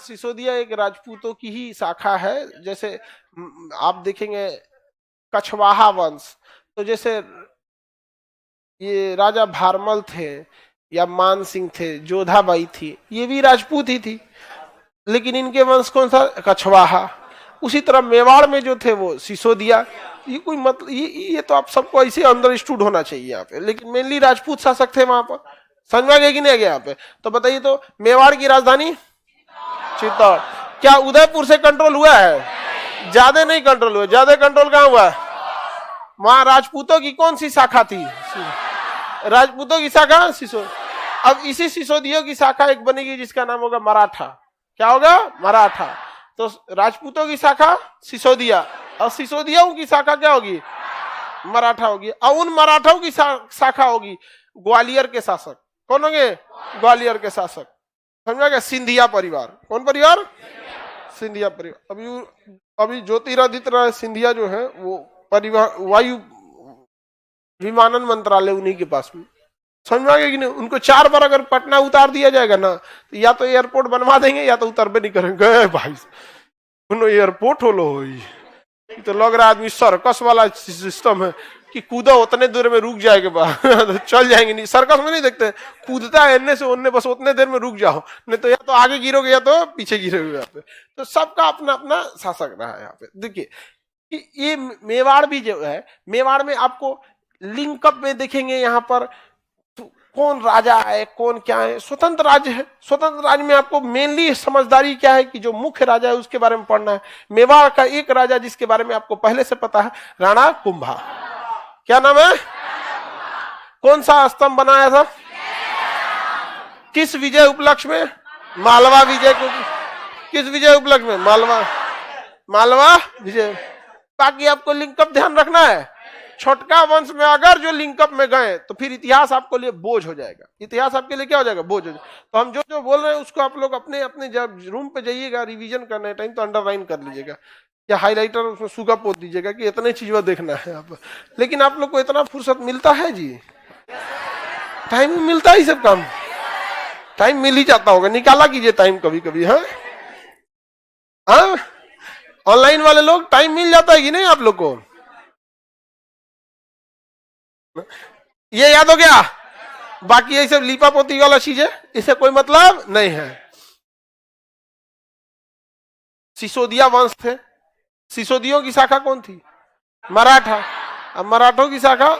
सिसोदिया एक राजपूतों की ही शाखा है। जैसे आप देखेंगे कछवाहा वंश, तो जैसे ये राजा भारमल थे या मान सिंह थे, जोधाबाई थी, ये भी राजपूत ही थी, लेकिन इनके वंश कौन सा? कछवाहा। उसी तरह मेवाड़ में जो थे वो सिसोदिया। ये कोई मतलब ये तो आप सबको ऐसे अंडरस्टूड होना चाहिए यहाँ पे, लेकिन मेनली राजपूत शासक थे वहां पर। समझ में आ गया कि नहीं आ गया यहाँ पे? तो बताइए, तो मेवाड़ की राजधानी चित्तौड़। क्या उदयपुर से कंट्रोल हुआ है? ज्यादा नहीं कंट्रोल हुआ। ज्यादा कंट्रोल कहाँ हुआ है? वहां राजपूतों की कौन सी शाखा थी? राजपूतों की शाखा सिसो। अब इसी सिसोदियों की शाखा एक बनेगी जिसका नाम होगा मराठा। क्या होगा? मराठा। तो राजपूतों की शाखा सिसोदिया, और सिसोदियों की शाखा क्या होगी? मराठा होगी। और उन मराठाओं की शाखा होगी ग्वालियर के शासक। कौन होंगे? ग्वालियर के शासक। समझा गया? सिंधिया परिवार। कौन परिवार? सिंधिया परिवार। अभी ज्योतिरादित्य सिंधिया जो है वो परिवहन वायु विमानन मंत्रालय उन्हीं के पास में। समझ में आ गया कि नहीं? उनको 4 बार अगर पटना उतार दिया जाएगा ना, तो या तो एयरपोर्ट बनवा देंगे या तो उतरबे नहीं करेंगे। भाई एयरपोर्ट हो लो, तो लग रहा है आदमी सर्कस वाला सिस्टम है कि कूदो उतने दूर में रुक जाएगा तो चल जाएंगे। नहीं, सर्कस में नहीं देखते कूदता है इनने से उनने, बस उतने देर में रुक जाओ, नहीं तो या तो आगे गिरोगे या तो पीछे गिरोगे। यहाँ पे तो सबका अपना अपना शासक रहा है। यहाँ पे देखिए ये मेवाड़ भी जो है, मेवाड़ में आपको लिंकअप में देखेंगे यहाँ पर कौन राजा है कौन क्या है। स्वतंत्र राज्य है। स्वतंत्र राज्य में आपको मेनली समझदारी क्या है कि जो मुख्य राजा है उसके बारे में पढ़ना है। मेवाड़ का एक राजा जिसके बारे में आपको पहले से पता है, राणा कुंभा। क्या नाम है? कौन सा स्तंभ बनाया था? किस विजय उपलक्ष्य में? मालवा विजय को। किस विजय उपलक्ष्य में? मालवा विजय। ताकि आपको लिंकअप ध्यान रखना है। छोटका वंश में अगर जो लिंकअप में गए तो फिर इतिहास आपके लिए बोझ हो जाएगा। इतिहास आपके लिए क्या हो जाएगा? बोझ हो जाएगा। तो हम जो जो बोल रहे हैं उसको आप लोग अपने अपने जब रूम पे जाइएगा रिवीजन करने टाइम तो अंडरलाइन कर लीजिएगा या हाईलाइटर उसमें सुगा पोत दीजिएगा कि इतने चीज देखना है आप। लेकिन आप लोग को इतना फुर्सत मिलता है जी? टाइम मिलता है? सब काम टाइम मिल ही जाता होगा। निकाला कीजिए टाइम कभी कभी। हाँ, ऑनलाइन वाले लोग टाइम मिल जाता है कि नहीं आप लोग को? ये याद हो गया? बाकी ये सब लीपा पोती वाला चीज है, इससे कोई मतलब नहीं है। सिसोदिया वंश थे। सिसोदियों की शाखा कौन थी? मराठा। अब मराठों की शाखा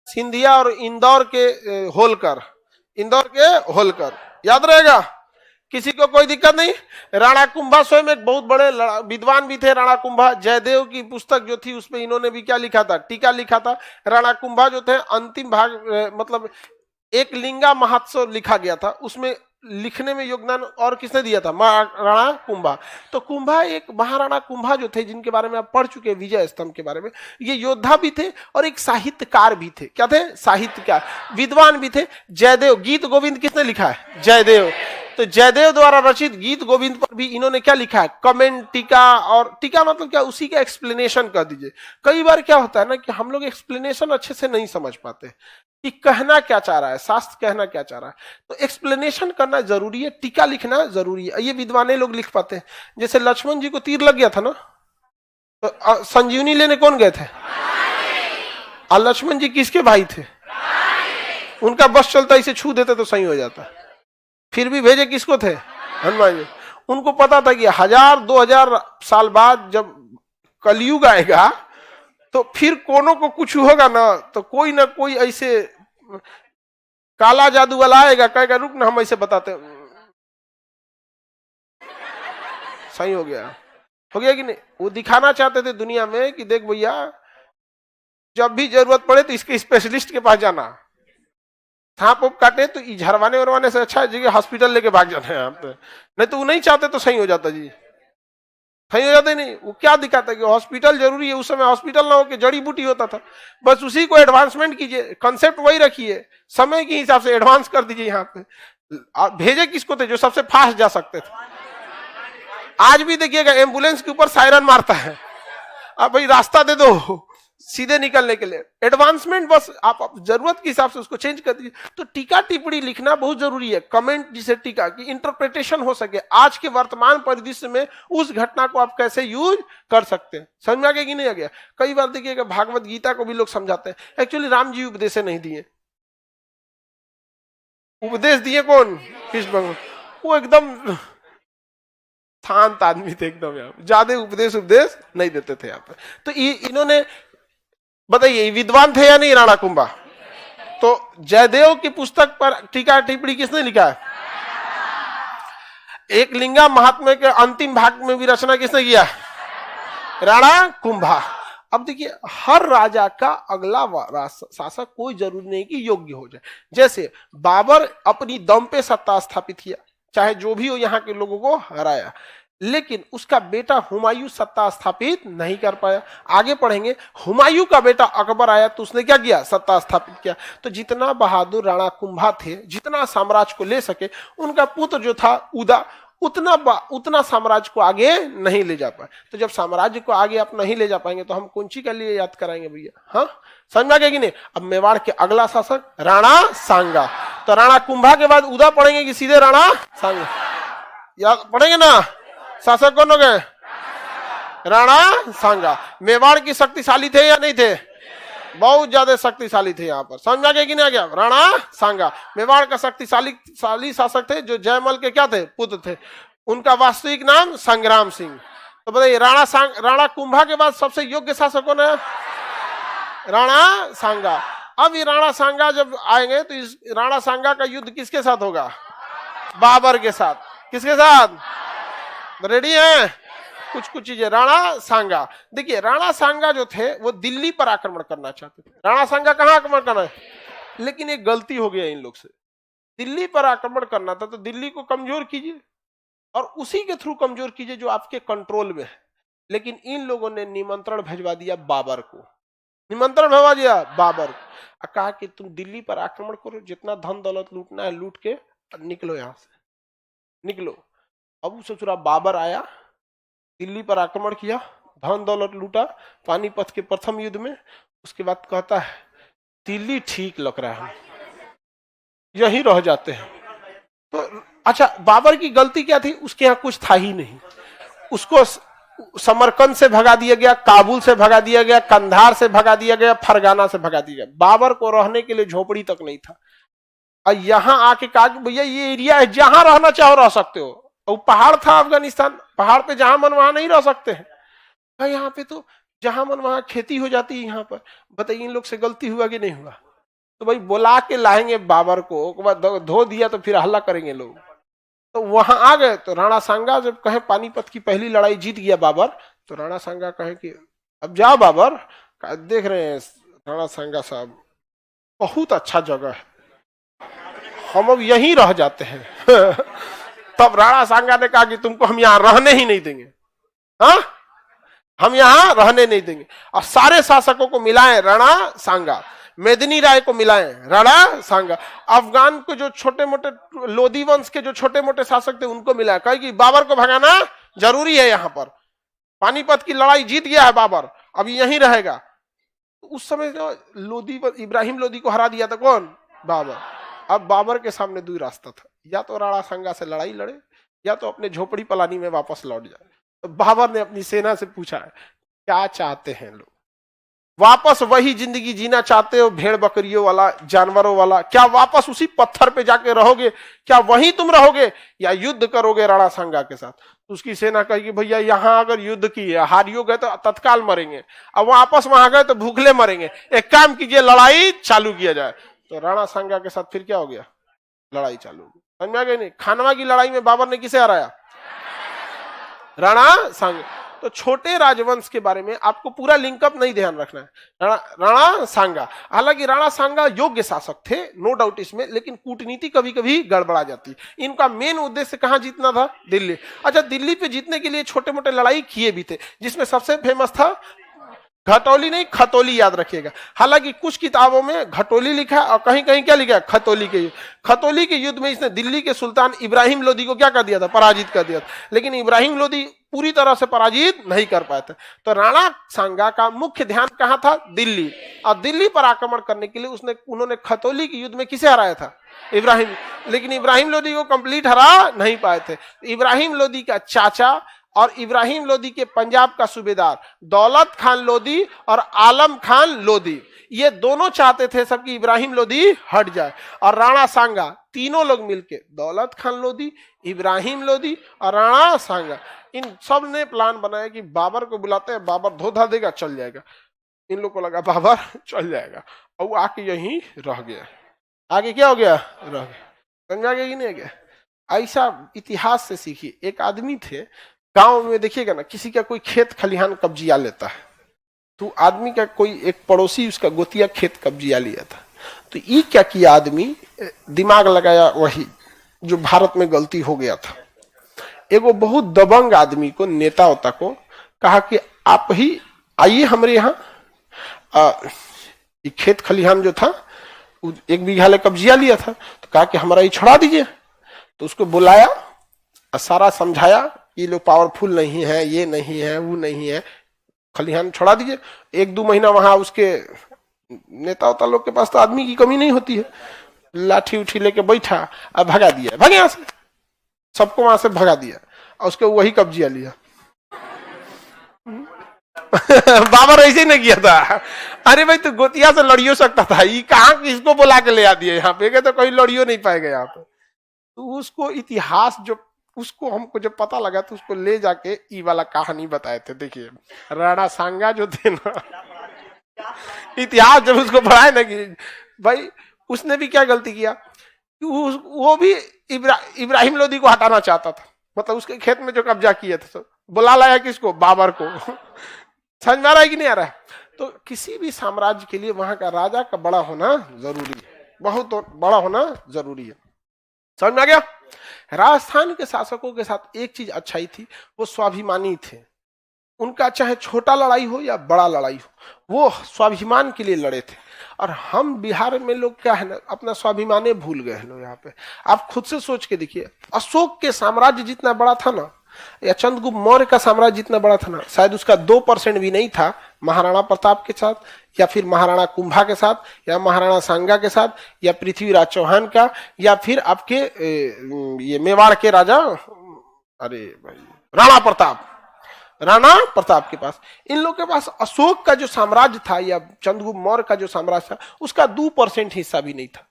सिंधिया और इंदौर के होलकर। इंदौर के होलकर याद रहेगा। किसी को कोई दिक्कत नहीं। राणा कुंभा स्वयं एक बहुत बड़े विद्वान भी थे। राणा कुंभा, जयदेव की पुस्तक जो थी उसमें इन्होंने भी क्या लिखा था, टीका लिखा था। राणा कुंभा जो थे अंतिम भाग मतलब एक लिंगा महोत्सव लिखा गया था, उसमें लिखने में योगदान और किसने दिया था, महाराणा कुंभा। तो कुंभा एक महाराणा कुंभा जो थे जिनके बारे में आप पढ़ चुके हैं विजय स्तंभ के बारे में, ये योद्धा भी थे और एक साहित्यकार भी थे। क्या थे, साहित्यकार, विद्वान भी थे। जयदेव, गीत गोविंद किसने लिखा है, जयदेव। तो जयदेव द्वारा रचित गीत गोविंद पर भी इन्होंने क्या लिखा है, कमेंट, टीका। और टीका मतलब क्या, उसी का एक्सप्लेनेशन कर दीजिए। कई बार क्या होता है ना कि हम लोग एक्सप्लेनेशन अच्छे से नहीं समझ पाते कि कहना क्या चाह रहा है, शास्त्र कहना क्या चाह रहा है, तो एक्सप्लेनेशन करना जरूरी है, टीका लिखना जरूरी है। ये विद्वाने लोग लिख पाते हैं। जैसे लक्ष्मण जी को तीर लग गया था ना, तो संजीवनी लेने कौन गए थे, और लक्ष्मण जी किसके भाई थे, उनका बस चलता, इसे छू देते तो सही हो जाता। फिर भी भेजे किसको थे, हनुमान जी। उनको पता था कि 1000-2000 साल बाद जब कलयुग आएगा तो फिर कोनो को कुछ होगा ना, तो कोई ना कोई ऐसे काला जादू वाला आएगा, कहेगा रुक ना हम ऐसे बताते। सही हो गया कि नहीं। वो दिखाना चाहते थे दुनिया में कि देख भैया, जब भी जरूरत पड़े तो इसके स्पेशलिस्ट के पास जाना, सांप उप काटे तो झरवाने वरवाने से अच्छा जगह हॉस्पिटल लेके भाग जाना है यहाँ पे। नहीं तो वो नहीं चाहते तो सही हो जाता जी, सही हो जाता ही नहीं। वो क्या दिखाता है कि हॉस्पिटल जरूरी है, उस समय हॉस्पिटल ना हो के जड़ी बूटी होता था। बस उसी को एडवांसमेंट कीजिए, कंसेप्ट वही रखिए, समय के हिसाब से एडवांस कर दीजिए। यहाँ पे भेजे किसको थे, जो सबसे फास्ट जा सकते थे। आज भी देखिएगा एम्बुलेंस के ऊपर सायरन मारता है, अब भाई रास्ता दे दो सीधे निकलने के लिए। एडवांसमेंट बस आप जरूरत के हिसाब से उसको चेंज कर दीजिए। तो टीका टिप्पणी लिखना बहुत जरूरी है, कमेंट जिसे टीका की इंटरप्रिटेशन हो सके आज के वर्तमान परिदृश्य में, उस घटना को आप कैसे यूज कर सकते हैं। समझ में आ गया कि नहीं आ गया। कई बार देखिएगा भागवत गीता को भी लोग समझाते हैं, एक्चुअली राम जी उपदेश नहीं दिए, उपदेश दिए कौन, कृष्ण भगवान। वो एकदम शांत आदमी थे एकदम, यहाँ ज्यादा उपदेश नहीं देते थे यहाँ पे। तो इन्होंने बताइए विद्वान थे या नहीं राणा कुंभा। तो जयदेव की पुस्तक पर टीका टिप्पणी किसने लिखा है, एक लिंगा महात्म्य के अंतिम भाग में भी रचना किसने किया, राणा कुंभा। अब देखिए हर राजा का अगला शासक कोई जरूरी नहीं कि योग्य हो जाए। जैसे बाबर अपनी दम पे सत्ता स्थापित किया, चाहे जो भी हो यहाँ के लोगों को हराया, लेकिन उसका बेटा हुमायूं सत्ता स्थापित नहीं कर पाया। आगे पढ़ेंगे, हुमायूं का बेटा अकबर आया तो उसने क्या किया, सत्ता स्थापित किया। तो जितना बहादुर राणा कुंभा थे, जितना साम्राज्य को ले सके, उनका पुत्र जो था उदा उतना साम्राज्य को आगे नहीं ले जा पाए। तो जब साम्राज्य को आगे आप नहीं ले जा पाएंगे तो हम कौन सी के लिए याद कराएंगे भैया, हाँ समझ में आ गया कि नहीं। अब मेवाड़ के अगला शासक राणा सांगा। तो राणा कुंभा के बाद उदा पढ़ेंगे कि सीधे राणा सांगा, याद पढ़ेंगे ना। शासक कौन हो गए, राणा सांगा। मेवाड़ की शक्तिशाली थे या नहीं थे, बहुत ज्यादा शक्तिशाली थे। यहाँ पर समझ आ गया कि नहीं आ गया। राणा सांगा मेवाड़ का शक्तिशाली शासक थे, जो जयमल के क्या थे, पुत्र थे। उनका वास्तविक नाम संग्राम सिंह। तो बताइए राणा कुंभा के बाद सबसे योग्य शासक कौन है, राणा सांगा। अब ये राणा सांगा जब आएंगे तो इस राणा सांगा का युद्ध किसके साथ होगा, बाबर के साथ। किसके साथ, रेडी है। कुछ चीजें राणा सांगा। देखिए राणा सांगा जो थे वो दिल्ली पर आक्रमण करना चाहते थे। राणा सांगा कहां आक्रमण करना है, लेकिन एक गलती हो गया इन लोग से। दिल्ली पर आक्रमण करना था तो दिल्ली को कमजोर कीजिए और उसी के थ्रू कमजोर कीजिए जो आपके कंट्रोल में है। लेकिन इन लोगों ने निमंत्रण भिजवा दिया बाबर को, निमंत्रण भिजवा दिया बाबर को, कहा कि तुम दिल्ली पर आक्रमण करो, जितना धन दौलत लूटना है लूट के निकलो, यहां से निकलो। अब ससुरा बाबर आया, दिल्ली पर आक्रमण किया, धन दौलत लूटा पानीपत के प्रथम युद्ध में। उसके बाद कहता है दिल्ली ठीक लग रहा है, यही रह जाते हैं। तो अच्छा बाबर की गलती क्या थी, उसके यहाँ कुछ था ही नहीं। उसको समरकंद से भगा दिया गया, काबुल से भगा दिया गया, कंधार से भगा दिया गया, फरगाना से भगा दिया गया। बाबर को रहने के लिए झोपड़ी तक नहीं था। और यहाँ आके कहा कि भैया ये एरिया है, जहां रहना चाहो रह सकते हो। और पहाड़ था अफगानिस्तान, पहाड़ पे जहां मन वहां नहीं रह सकते हैं। यहाँ पे तो जहां मन वहां खेती हो जाती है। यहाँ पर बताइए इन लोग से गलती हुआ कि नहीं हुआ। तो भाई बुला के लाएंगे बाबर को, धो दिया तो फिर हल्ला करेंगे लोग। तो वहां आ गए तो राणा सांगा जब कहे पानीपत की पहली लड़ाई जीत गया बाबर, तो राणा सांगा कहे कि अब जाओ बाबर, देख रहे हैं राणा सांगा साहब बहुत अच्छा जगह है, हम अब यहीं रह जाते हैं। तब राणा सांगा ने कहा कि तुमको हम यहां रहने ही नहीं देंगे, हाँ हम यहां रहने नहीं देंगे। और सारे शासकों को मिलाएं राणा सांगा, मेदिनी राय को मिलाएं राणा सांगा, अफगान को जो छोटे मोटे लोधी वंश के जो छोटे मोटे शासक थे उनको मिलाया, कहे कि बाबर को भगाना जरूरी है, यहां पर पानीपत की लड़ाई जीत गया है बाबर, अब यहीं रहेगा। उस समय जो लोधी इब्राहिम लोधी को हरा दिया था कौन? बाबर। अब बाबर के सामने दो रास्ता था, या तो राणा सांगा से लड़ाई लड़े या तो अपने झोपड़ी पलानी में वापस लौट जाए। तो बाबर ने अपनी सेना से पूछा क्या चाहते हैं लोग, वापस वही जिंदगी जीना चाहते हो भेड़ बकरियों वाला, जानवरों वाला? क्या वापस उसी पत्थर पे जाके रहोगे? क्या वहीं तुम रहोगे या युद्ध करोगे राणा सांगा के साथ? तो उसकी सेना कहेगी भैया यहां अगर युद्ध की है, हारियो गए तो तत्काल मरेंगे, अब वापस वहां गए तो भूखले मरेंगे, एक काम कीजिए लड़ाई चालू किया जाए। तो राणा सांगा के साथ फिर क्या हो गया? लड़ाई चालू हो गई। समझ में आ गई नहीं? खानवा की लड़ाई में बाबर ने किसे हराया? राणा सांगा। तो छोटे राजवंश के बारे में आपको पूरा लिंकअप नहीं ध्यान रखना है। राणा सांगा, हालांकि राणा सांगा योग्य शासक थे, नो डाउट इसमें, लेकिन कूटनीति कभी कभी गड़बड़ा जाती। इनका मेन उद्देश्य कहां जीतना था? दिल्ली। अच्छा, दिल्ली पे जीतने के लिए छोटे मोटे लड़ाई किए भी थे, जिसमें सबसे फेमस था घटोली, नहीं खतौली, याद रखिएगा। हालांकि कुछ किताबों में घटोली लिखा है और कहीं कहीं क्या लिखा है? खतौली के युद्ध। खतौली के युद्ध में इसने दिल्ली के सुल्तान इब्राहिम लोदी को क्या कर दिया था? पराजित कर दिया था। लेकिन इब्राहिम लोदी पूरी तरह से पराजित नहीं कर पाए थे। तो राणा सांगा का मुख्य ध्यान कहां था? दिल्ली। और दिल्ली पर आक्रमण करने के लिए उन्होंने खतौली के युद्ध में किसे हराया था? इब्राहिम। लेकिन इब्राहिम लोदी को कंप्लीट हरा नहीं पाए थे। इब्राहिम लोदी का चाचा और इब्राहिम लोदी के पंजाब का सूबेदार दौलत खान लोदी और आलम खान लोदी, ये दोनों चाहते थे सबकी इब्राहिम लोदी हट जाए। और राणा सांगा, तीनों लोग मिलके, दौलत खान लोदी, इब्राहिम लोदी और राणा सांगा, इन सब ने प्लान बनाया कि बाबर को बुलाते हैं, बाबर धोधा देगा, चल जाएगा। इन लोग को लगा बाबर चल जाएगा, और वो आके यहीं रह गया। आगे क्या हो गया? रह गया। समझ आ गया कि नहीं आ गया? ऐसा इतिहास से सीखिए। एक आदमी थे गांव में, देखिएगा ना, किसी का कोई खेत खलिहान कब्जिया लेता है, तो आदमी का कोई एक पड़ोसी उसका गोतिया खेत कब्जिया लिया था। तो ये क्या किया आदमी, दिमाग लगाया वही जो भारत में गलती हो गया था। एगो बहुत दबंग आदमी को, नेता होता को कहा कि आप ही आइए हमारे यहाँ, खेत खलिहान जो था 1 बीघा ले कब्जिया लिया था, तो कहा कि हमारा ये छुड़ा दीजिए। तो उसको बुलाया, सारा समझाया, ये लोग पावरफुल नहीं है, ये नहीं है, वो नहीं है, खलिहान छोड़ा दीजिए। 1-2 महीना वहां उसके नेता उता लोग के पास तो आदमी की कमी नहीं होती है, लाठी उठी लेके बैठा, अब भगा दिया, भागे यहां से, सबको वहां से भगा दिया और उसके वही कब्जिया लिया। बाबर ऐसे ही नहीं किया था। अरे भाई तू गोतिया से लड़ियो सकता था, ये कहां किसको बुला के ले आ दिया यहाँ पे, तो कोई लड़ियो नहीं पाएगा यहाँ पे। तो उसको इतिहास जो उसको हमको जब पता लगा तो उसको ले जाके ई वाला कहानी बताए थे। देखिए राणा सांगा जो थे ना, इतिहास जब उसको पढ़ाए ना कि भाई उसने भी क्या गलती किया, वो भी इब्राहिम लोदी को हटाना चाहता था, मतलब उसके खेत में जो कब्जा किया था, तो बुला लाया किसको? बाबर को। समझ में आ रहा है कि नहीं आ रहा है? तो किसी भी साम्राज्य के लिए वहां का राजा का बड़ा होना जरूरी है, बहुत बड़ा होना जरूरी है। समझ में आ गया? राजस्थान के शासकों के साथ एक चीज अच्छाई थी, वो स्वाभिमानी थे। उनका चाहे छोटा लड़ाई हो या बड़ा लड़ाई हो, वो स्वाभिमान के लिए लड़े थे। और हम बिहार में लोग क्या है ना, अपना स्वाभिमान भूल गए हैं लोग। यहाँ पे आप खुद से सोच के देखिए, अशोक के साम्राज्य जितना बड़ा था ना, या चंद्रगुप्त मौर्य का साम्राज्य जितना बड़ा था ना, शायद उसका 2% भी नहीं था महाराणा प्रताप के साथ, या फिर महाराणा कुंभा के साथ, या महाराणा सांगा के साथ, या पृथ्वीराज चौहान का, या फिर आपके ये मेवाड़ के राजा, अरे भाई राणा प्रताप के पास। इन लोग के पास अशोक का जो साम्राज्य था या चंद्रगुप्त मौर्य का जो साम्राज्य था, उसका 2% हिस्सा भी नहीं था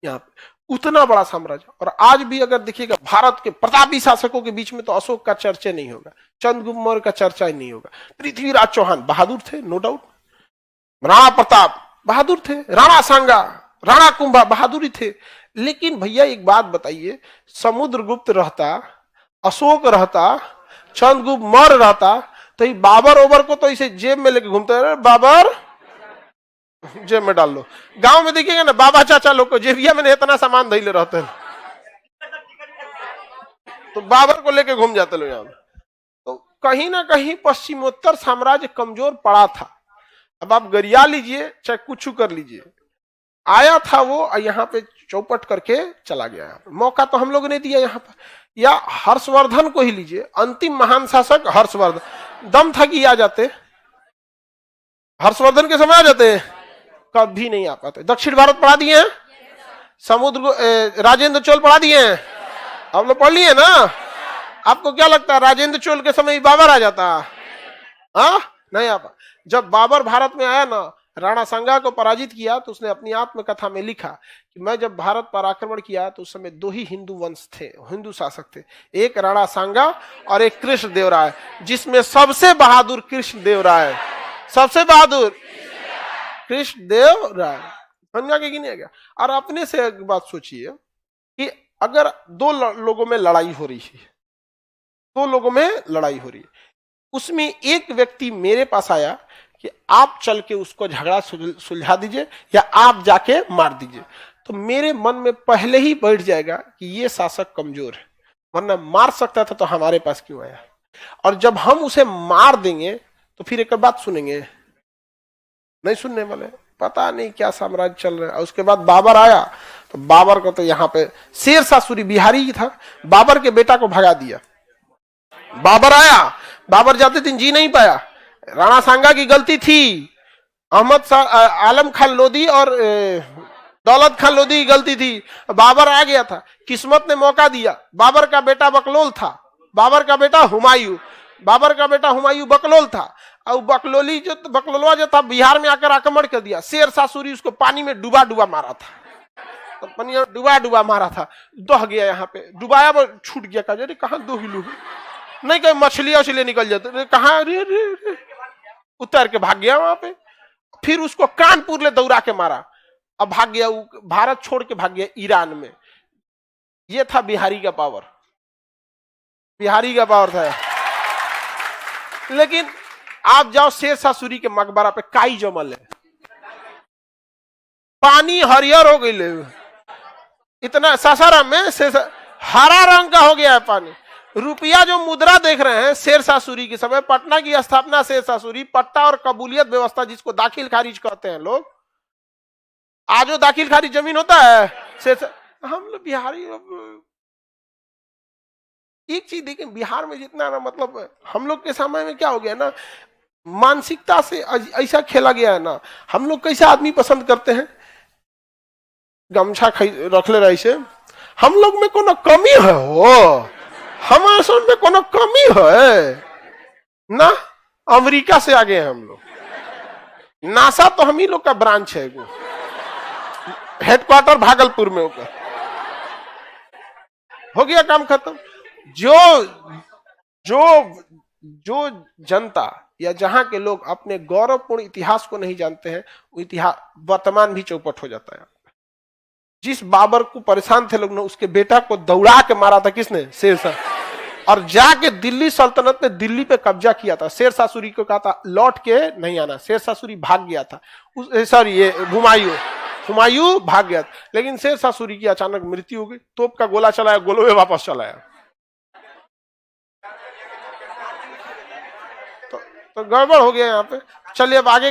यहाँ पे, उतना बड़ा साम्राज्य। और आज भी अगर देखिएगा भारत के प्रतापी शासकों के बीच में तो अशोक का चर्चा नहीं होगा, चंद्रगुप्त मौर्य का चर्चा ही नहीं होगा। पृथ्वीराज चौहान बहादुर थे, नो डाउट, राणा प्रताप बहादुर थे, राणा सांगा, राणा कुंभा बहादुरी थे, लेकिन भैया एक बात बताइए, समुद्रगुप्त रहता, अशोक रहता, चंद्रगुप्त मौर्य रहता, तो ये बाबर ओबर को तो इसे जेब में लेके घूमते हैं, बाबर जेब में डाल लो। गांव में देखिएगा ना बाबा चाचा लोग को जेबिया में इतना सामान धैले रहते हैं, तो बाबर को लेके घूम जाते लोग यहाँ। तो कहीं ना कहीं पश्चिमोत्तर साम्राज्य कमजोर पड़ा था। अब आप गरिया लीजिए चाहे कुछ कर लीजिए, आया था वो यहाँ पे चौपट करके चला गया। मौका तो हम लोग ने दिया यहाँ पर। या हर्षवर्धन को ही लीजिए, अंतिम महान शासक हर्षवर्धन, दम था कि आ जाते, हर्षवर्धन के समय आ जाते, कभी नहीं आ पाते। दक्षिण भारत पढ़ा दिए हैं, समुद्र राजेंद्र चोल पढ़ा दिए हैं, आप लोग पढ़ लिए ना। आपको क्या लगता है राजेंद्र चोल के समय बाबर आ जाता? हाँ, नहीं आ पा। जब बाबर भारत में आया ना, राणा सांगा को पराजित किया, तो उसने अपनी आत्मकथा में लिखा कि मैं जब भारत पर आक्रमण किया तो उस समय 2 ही हिंदू वंश थे, हिंदू शासक थे, एक राणा सांगा और एक कृष्ण देव राय, जिसमें सबसे बहादुर कृष्ण देव राय, सबसे बहादुर कृष्ण देव राय। समझा कि नहीं आ गया? और अपने से एक बात सोचिए कि अगर 2 लोगों में लड़ाई हो रही है, 2 लोगों में लड़ाई हो रही है, उसमें एक व्यक्ति मेरे पास आया कि आप चल के उसको झगड़ा सुलझा दीजिए या आप जाके मार दीजिए, तो मेरे मन में पहले ही बैठ जाएगा कि ये शासक कमजोर है, वरना मार सकता था तो हमारे पास क्यों आया। और जब हम उसे मार देंगे तो फिर एक बात सुनेंगे, नहीं सुनने वाले। पता नहीं क्या साम्राज्य चल रहा है। उसके बाद बाबर आया, तो बाबर को तो यहाँ पे शेरशाह सूरी बिहारी ही था, बाबर के बेटा को भगा दिया। बाबर आया, बाबर जाते दिन जी नहीं पाया, राणा सांगा की गलती थी, अहमद आलम खान लोधी और दौलत खान लोधी की गलती थी, बाबर आ गया था, किस्मत ने मौका दिया। बाबर का बेटा बकलोल था, बाबर का बेटा हुमायूं, बाबर का बेटा हुमायूं बकलोल था, और बकलोलवा जो था बिहार में आकर आक्रमण कर दिया। शेरशाह सूरी उसको पानी में डुबा डुबा मारा था, तो पानी में डुबा डुबा मारा था, दह गया, यहाँ पे डुबाया वो छूट गया। कहा कहाँ दो हिलू नहीं, कहीं मछलियां उछलियां निकल जाते, कहाँ रे रे रे, उतर के भाग गया वहां पे। फिर उसको कानपुर ले दौड़ा के मारा, अब भाग गया, भारत छोड़ के भाग गया ईरान में। ये था बिहारी का पावर, बिहारी का पावर था। लेकिन आप जाओ शेरशाह सूरी के मकबरा पे, काई जमल है, पानी हरियर हो गई, इतना सासाराम में हरा रंग का हो गया है पानी। रुपया जो मुद्रा देख रहे हैं शेरशाह सूरी के समय, पटना की स्थापना शेरशाह सूरी, पट्टा और कबूलियत व्यवस्था जिसको दाखिल खारिज कहते हैं लोग, आजो दाखिल खारिज जमीन होता है शेरशाह। हम लोग बिहारी, एक चीज देखें बिहार में जितना ना, मतलब हम लोग के समय में क्या हो गया ना, मानसिकता से ऐसा खेला गया है ना। हम लोग कैसे आदमी पसंद करते हैं, गमछा रख ले रही से, हम लोग में कोनो कमी है हो, हमारे साथ में कोनो कमी है ना। अमेरिका से आगे हैं हम लोग, नासा तो हम ही लोग का ब्रांच है, हेडक्वार्टर भागलपुर में होगा, हो गया काम खत्म। जो जनता या जहां के लोग अपने गौरवपूर्ण इतिहास को नहीं जानते हैं, वो इतिहास वर्तमान भी चौपट हो जाता है। जिस बाबर को परेशान थे लोग ने, उसके बेटा को दौड़ा के मारा था किसने? शेरशाह। और जाके दिल्ली सल्तनत ने दिल्ली पे कब्जा किया था। शेरशाह सूरी को कहा था लौट के नहीं आना, शेरशाह सूरी भाग गया था। सॉरी, ये हुमायूं भाग गया था, लेकिन शेरशाह सूरी की अचानक मृत्यु हो गई, तोप का गोला चलाया, गोलों में वापस चलाया। तो गड़बड़ हो गया यहाँ पे। चलिए अब आगे